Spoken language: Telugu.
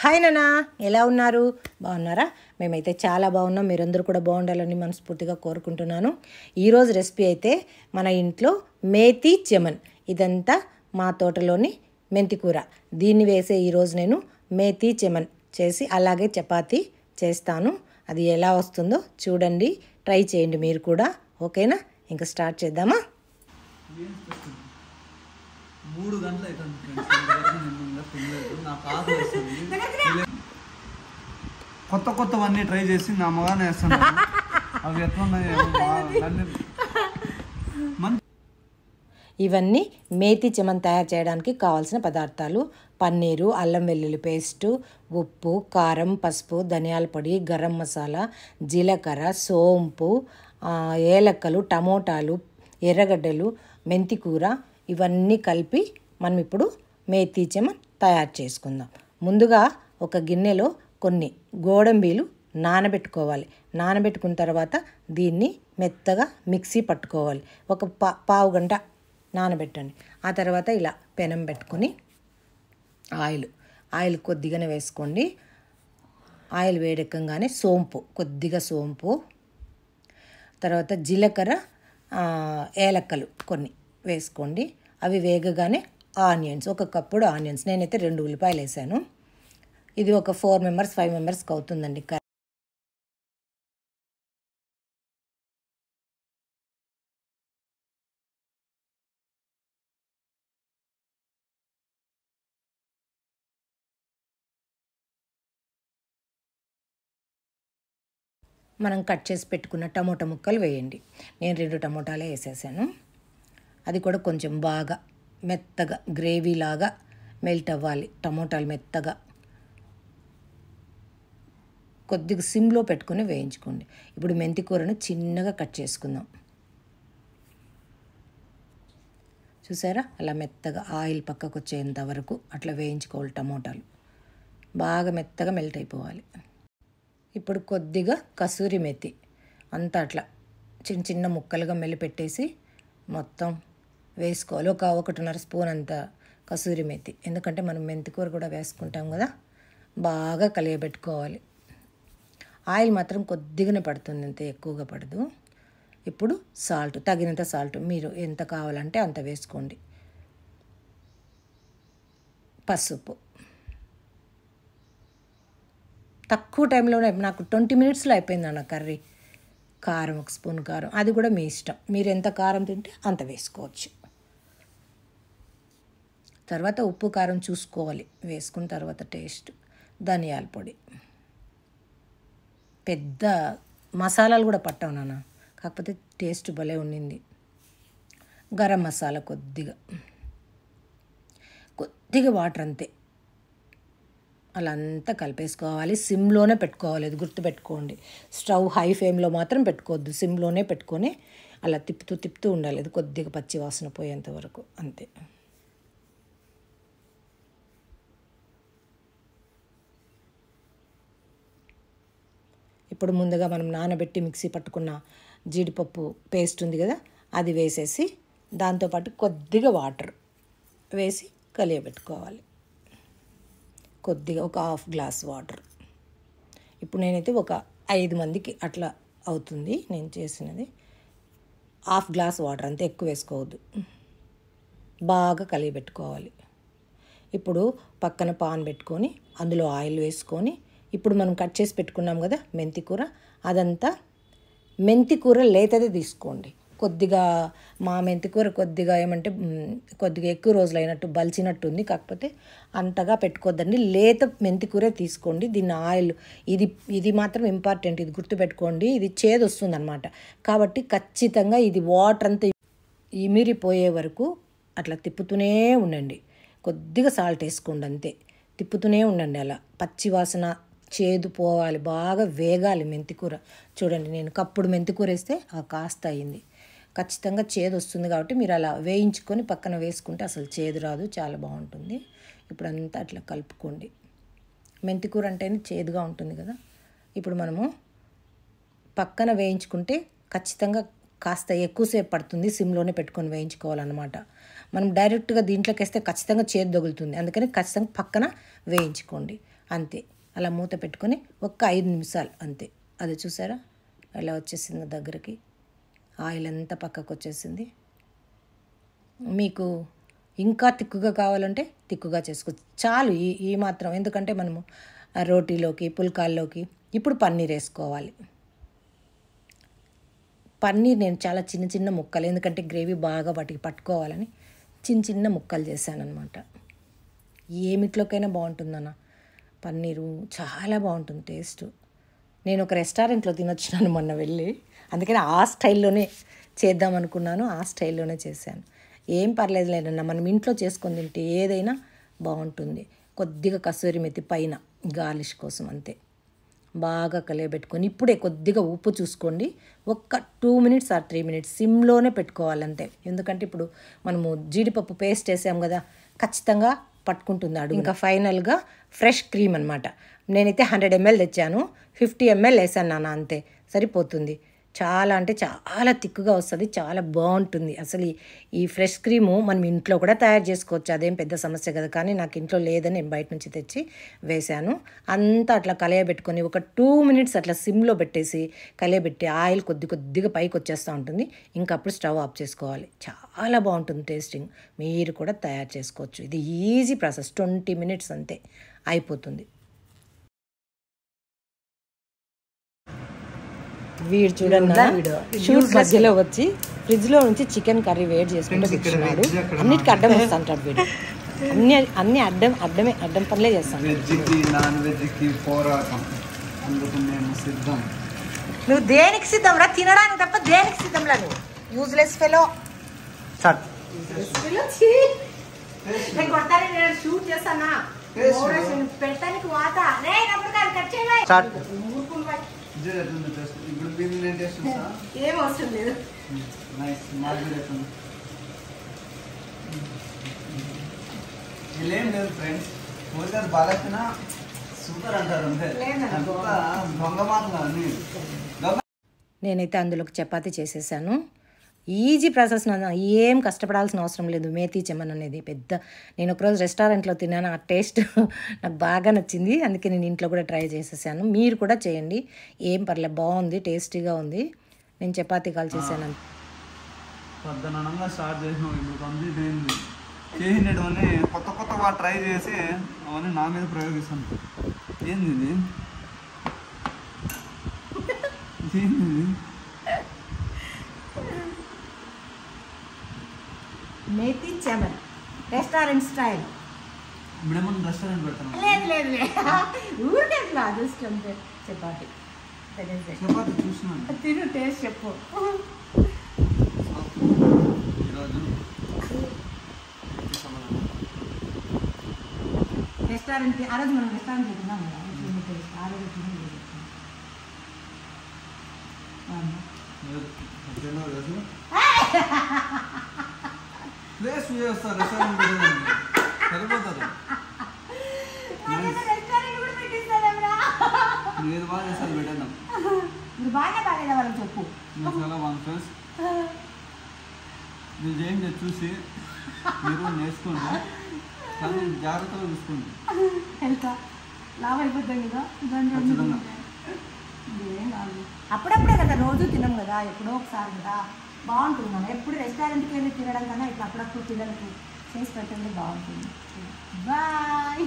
హాయ్ నాన్న, ఎలా ఉన్నారు? బాగున్నారా? మేమైతే చాలా బాగున్నాం. మీరందరూ కూడా బాగుండాలని మనస్ఫూర్తిగా కోరుకుంటున్నాను. ఈరోజు రెసిపీ అయితే మన ఇంట్లో మేతి చెమన్. ఇదంతా మా తోటలోని మెంతికూర. దీన్ని వేసే ఈరోజు నేను మేతి చెమన్ చేసి అలాగే చపాతీ చేస్తాను. అది ఎలా వస్తుందో చూడండి, ట్రై చేయండి మీరు కూడా. ఓకేనా? ఇంకా స్టార్ట్ చేద్దామా? 3 గంటలు అవుతుంది ఫ్రెండ్స్. నాకు ఆకలి వేస్తుంది. కొత్తవన్నీ ట్రై చేసి నా మగానే వేస్తాను. అవి ఎట్లున్నాయి? ఇవన్నీ మేతి చెమన్ తయారు చేయడానికి కావాల్సిన పదార్థాలు: పన్నీరు, అల్లం వెల్లుల్లి పేస్టు, ఉప్పు, కారం, పసుపు, ధనియాల పొడి, గరం మసాలా, జీలకర్ర, సోంపు, ఏలక్కలు, టమోటాలు, ఎర్రగడ్డలు, మెంతికూర, ఇవన్నీ కలిపి మనం ఇప్పుడు మేతి చెమన్ తయారు చేసుకుందాం. ముందుగా ఒక గిన్నెలో కొన్ని గోడంబీలు నానబెట్టుకోవాలి. నానబెట్టుకున్న తర్వాత దీన్ని మెత్తగా మిక్సీ పట్టుకోవాలి. ఒక పావు గంట నానబెట్టండి. ఆ తర్వాత ఇలా పెనం పెట్టుకొని ఆయిల్ కొద్దిగానే వేసుకోండి. ఆయిల్ వేడెక్కగానే కొద్దిగా సోంపు, తర్వాత జీలకర్ర, ఏలక్కలు కొన్ని వేసుకోండి. అవి వేగగానే ఆనియన్స్, ఒక కప్పుడు ఆనియన్స్, నేనైతే 2 ఉల్లిపాయలు వేసాను. ఇది ఒక 4 మెంబర్స్ 5 మెంబర్స్కి అవుతుందండి. మనం కట్ చేసి పెట్టుకున్న టమోటా ముక్కలు వేయండి. నేను 2 టమోటాలే వేసేసాను. అది కూడా కొంచెం బాగా మెత్తగా గ్రేవీలాగా మెల్ట్ అవ్వాలి. టమోటాలు మెత్తగా కొద్దిగా సిమ్లో పెట్టుకుని వేయించుకోండి. ఇప్పుడు మెంతికూరను చిన్నగా కట్ చేసుకుందాం. చూసారా? అలా మెత్తగా ఆయిల్ పక్కకు వచ్చేంత వరకు అట్లా వేయించుకోవాలి. టమోటాలు బాగా మెత్తగా మెల్ట్ అయిపోవాలి. ఇప్పుడు కొద్దిగా కసూరి మెతి అంతా అట్లా చిన్న చిన్న ముక్కలుగా మెల్లిపెట్టేసి మొత్తం వేసుకోవాలి. 1.5 స్పూన్ అంత కసూరి మెతి, ఎందుకంటే మనం మెంతికూర కూడా వేసుకుంటాం కదా. బాగా కలియబెట్టుకోవాలి. ఆయిల్ మాత్రం కొద్దిగానే పడుతుంది, అంతే ఎక్కువగా పడదు. ఇప్పుడు తగినంత సాల్ట్ మీరు ఎంత కావాలంటే అంత వేసుకోండి. పసుపు తక్కువ టైంలోనే, నాకు 20 మినిట్స్లో అయిపోయింది అన్న కర్రీ. కారం 1 స్పూన్ కారం, అది కూడా మీ ఇష్టం, మీరు ఎంత కారం తింటే అంత వేసుకోవచ్చు. తర్వాత ఉప్పు కారం చూసుకోవాలి, వేసుకున్న తర్వాత టేస్ట్. ధనియాల పొడి, పెద్ద మసాలాలు కూడా పట్టావు నాన్న, కాకపోతే టేస్ట్ భలే ఉండింది. గరం మసాలా కొద్దిగా వాటర్, అంతే. అలా అంతా కలిపేసుకోవాలి. సిమ్లోనే పెట్టుకోవాలి, అది గుర్తుపెట్టుకోండి. స్టవ్ హై ఫ్లేమ్లో మాత్రం పెట్టుకోవద్దు, సిమ్లోనే పెట్టుకొని అలా తిప్పుతూ ఉండాలి. అది కొద్దిగా పచ్చి వాసన పోయేంత వరకు, అంతే. ఇప్పుడు ముందుగా మనం నానబెట్టి మిక్సీ పట్టుకున్న జీడిపప్పు పేస్ట్ ఉంది కదా, అది వేసేసి దాంతోపాటు కొద్దిగా వాటర్ వేసి కలియబెట్టుకోవాలి. కొద్దిగా ఒక 1/2 గ్లాస్ వాటర్. ఇప్పుడు నేనైతే ఒక 5 మందికి అట్లా అవుతుంది నేను చేసినది. 1/2 గ్లాస్ వాటర్, అంతే, ఎక్కువ వేసుకోవద్దు. బాగా కలియబెట్టుకోవాలి. ఇప్పుడు పక్కన పాన్ పెట్టుకొని అందులో ఆయిల్ వేసుకొని, ఇప్పుడు మనం కట్ చేసి పెట్టుకున్నాం కదా మెంతికూర, అదంతా మెంతికూర లేతదే తీసుకోండి. కొద్దిగా మా మెంతికూర కొద్దిగా ఏమంటే కొద్దిగా ఎక్కువ రోజులు అయినట్టు బలిచినట్టుంది, కాకపోతే అంతగా పెట్టుకోవద్దండి. లేత మెంతికూరే తీసుకోండి. దీన్ని ఆయిల్, ఇది మాత్రం ఇంపార్టెంట్, ఇది గుర్తుపెట్టుకోండి. ఇది చేదు వస్తుంది అనమాట, కాబట్టి ఖచ్చితంగా ఇది వాటర్ అంతా ఇమిరిపోయే వరకు అట్లా తిప్పుతూనే ఉండండి. కొద్దిగా సాల్ట్ వేసుకోండి, అంతే. తిప్పుతూనే ఉండండి. అలా పచ్చి వాసన, చేదు పోవాలి, బాగా వేగాలి మెంతికూర. చూడండి, నేను కప్పుడు మెంతికూర వేస్తే కాస్త అయింది. ఖచ్చితంగా చేదు వస్తుంది కాబట్టి మీరు అలా వేయించుకొని పక్కన వేసుకుంటే అసలు చేదు రాదు, చాలా బాగుంటుంది. ఇప్పుడు అంతా అట్లా కలుపుకోండి. మెంతికూర అంటేనే చేదుగా ఉంటుంది కదా. ఇప్పుడు మనము పక్కన వేయించుకుంటే ఖచ్చితంగా కాస్త ఎక్కువసేపు పడుతుంది, సిమ్లోనే పెట్టుకొని వేయించుకోవాలన్నమాట. మనం డైరెక్ట్గా దీంట్లోకి వేస్తే ఖచ్చితంగా చేతి తగులుతుంది, అందుకని ఖచ్చితంగా పక్కన వేయించుకోండి అంతే. అలా మూత పెట్టుకొని ఒక్క 5 నిమిషాలు అంతే. అది చూసారా ఎలా వచ్చేసిందో దగ్గరికి, ఆయిల్ అంతా పక్కకు వచ్చేసింది. మీకు ఇంకా తిక్కుగా కావాలంటే తిక్కుగా చేసుకోవచ్చు, చాలు ఈ మాత్రం. ఎందుకంటే మనము రోటీలోకి పుల్కాల్లోకి ఇప్పుడు పన్నీర్ వేసుకోవాలి. పన్నీర్ నేను చాలా చిన్న చిన్న ముక్కలు, ఎందుకంటే గ్రేవీ బాగా వాటికి పట్టుకోవాలని చిన్న చిన్న ముక్కలు చేశాను అనమాట. ఏమిట్లోకైనా బాగుంటుందన్న పన్నీరు, చాలా బాగుంటుంది టేస్ట్. నేను ఒక రెస్టారెంట్లో తినొచ్చినాను మొన్న వెళ్ళి, అందుకని ఆ స్టైల్లోనే చేద్దాం అనుకున్నాను, ఆ స్టైల్లోనే చేశాను. ఏం పర్లేదు లేదన్నా, మనం ఇంట్లో చేసుకొని తింటే ఏదైనా బాగుంటుంది. కొద్దిగా కసూరి మెత్తి పైన గార్లిష్ కోసం అంతే. బాగా కలియబెట్టుకొని ఇప్పుడే కొద్దిగా ఉప్పు చూసుకోండి. ఒక్క 2 మినిట్స్ ఆర్ 3 మినిట్స్ సిమ్లోనే పెట్టుకోవాలంతే. ఎందుకంటే ఇప్పుడు మనము జీడిపప్పు పేస్ట్ వేసాం కదా, ఖచ్చితంగా పట్టుకుంటుంది అడుగు. ఇంకా ఫైనల్గా ఫ్రెష్ క్రీమ్ అనమాట. నేనైతే 100 ml తెచ్చాను, 50 ml వేసాను నాన్న, అంతే సరిపోతుంది. చాలా అంటే చాలా తిక్కుగా వస్తుంది, చాలా బాగుంటుంది. అసలు ఈ ఫ్రెష్ క్రీము మనం ఇంట్లో కూడా తయారు చేసుకోవచ్చు, అదేం పెద్ద సమస్య కదా. కానీ నాకు ఇంట్లో లేదని నేను బయట నుంచి తెచ్చి వేశాను. అంతా అట్లా కలియబెట్టుకొని ఒక 2 మినిట్స్ అట్లా సిమ్లో పెట్టేసి కలియబెట్టి ఆయిల్ కొద్దిగా పైకి వచ్చేస్తూ ఉంటుంది. ఇంకా అప్పుడు స్టవ్ ఆఫ్ చేసుకోవాలి. చాలా బాగుంటుంది టేస్టింగ్. మీరు కూడా తయారు చేసుకోవచ్చు. ఇది ఈజీ ప్రాసెస్, 20 మినిట్స్ అంతే అయిపోతుంది. వీడు చూడండి, షూట్ మధ్యలో వచ్చి ఫ్రిడ్జ్లో నుంచి చికెన్ కర్రీ వేడి చేసుకుంటూ కూర్చున్నాడు. అన్నిటికీ అడ్డం వేస్తుంటాడు వీడు, అన్ని అడ్డం పనులే చేస్తాను. నువ్వు దేనికి సిద్ధం రా, తినడానికి తప్ప దేనికి సిద్ధం రా నువ్వు, యూజ్లెస్ ఫెలో. షూట్ చేస్తానా పెట్టడానికి వాత ఏం అవసరం లేదు. ఏం లేదు ఫ్రెండ్స్, బాలకిన సూపర్ అంటారు అంతే, దొంగ మాటలు. నేనైతే అందులోకి చపాతీ చేసేసాను. ఈజీ ప్రాసెస్, ఏం కష్టపడాల్సిన అవసరం లేదు. మేతి చెమన్ అనేది పెద్ద, నేను ఒకరోజు రెస్టారెంట్లో తిన్నాను, ఆ టేస్ట్ నాకు బాగా నచ్చింది, అందుకే నేను ఇంట్లో కూడా ట్రై చేసేసాను. మీరు కూడా చేయండి, ఏం పర్లేదు, బాగుంది, టేస్టీగా ఉంది. నేను చపాతీ కాల్ చేశాను. పద్దనంగా స్టార్ట్ చేసినాం, ఇప్పుడు కంప్లీట్ అయింది. చేసినటువంటి కొత్తగా ట్రై చేసి అవన్నీ నా మీద ప్రయోగిస్తాను. ఏంది ఇది, మేతి చెమన్ రెస్టారెంట్ స్టైల్. ఇప్పుడేమన్నా రెస్టారెంట్ పెడతాను, లేదు ఊరికే జస్ట్ అంతే. చపాతి చూసినాను, తిను టేస్ట్ చెప్పు. ఈరోజు రెస్టారెంట్కి ఆ రోజు మనం రెస్టారెంట్కి తిన్నాం కదా, ఆ రోజు ప్లేస్ చేస్తారు రెస్టారెంట్ సరిపోతుంది. ఏది బాగా చేస్తారు పెట్టేద్దాం, బాగా బాగా వాళ్ళకి చెప్పు. చాలా బాగుంది ఫ్రెండ్స్, మీరు చేయండి, చూసి మీరు నేర్చుకోండి, కానీ జాగ్రత్తగా చూసుకోండి. వెళ్తా లాభ అయిపోతాం కదా, ఖచ్చితంగా. అప్పుడప్పుడే కదా, రోజు తినం కదా, ఎప్పుడో ఒకసారి కదా, బాగుంటుంది. మనం ఎప్పుడు రెస్టారెంట్కి వెళ్ళి తినడం కన్నా ఇట్లా అప్పుడప్పుడు పిల్లలకి చేసి పెట్టండి, బాగుంటుంది. బాయ్.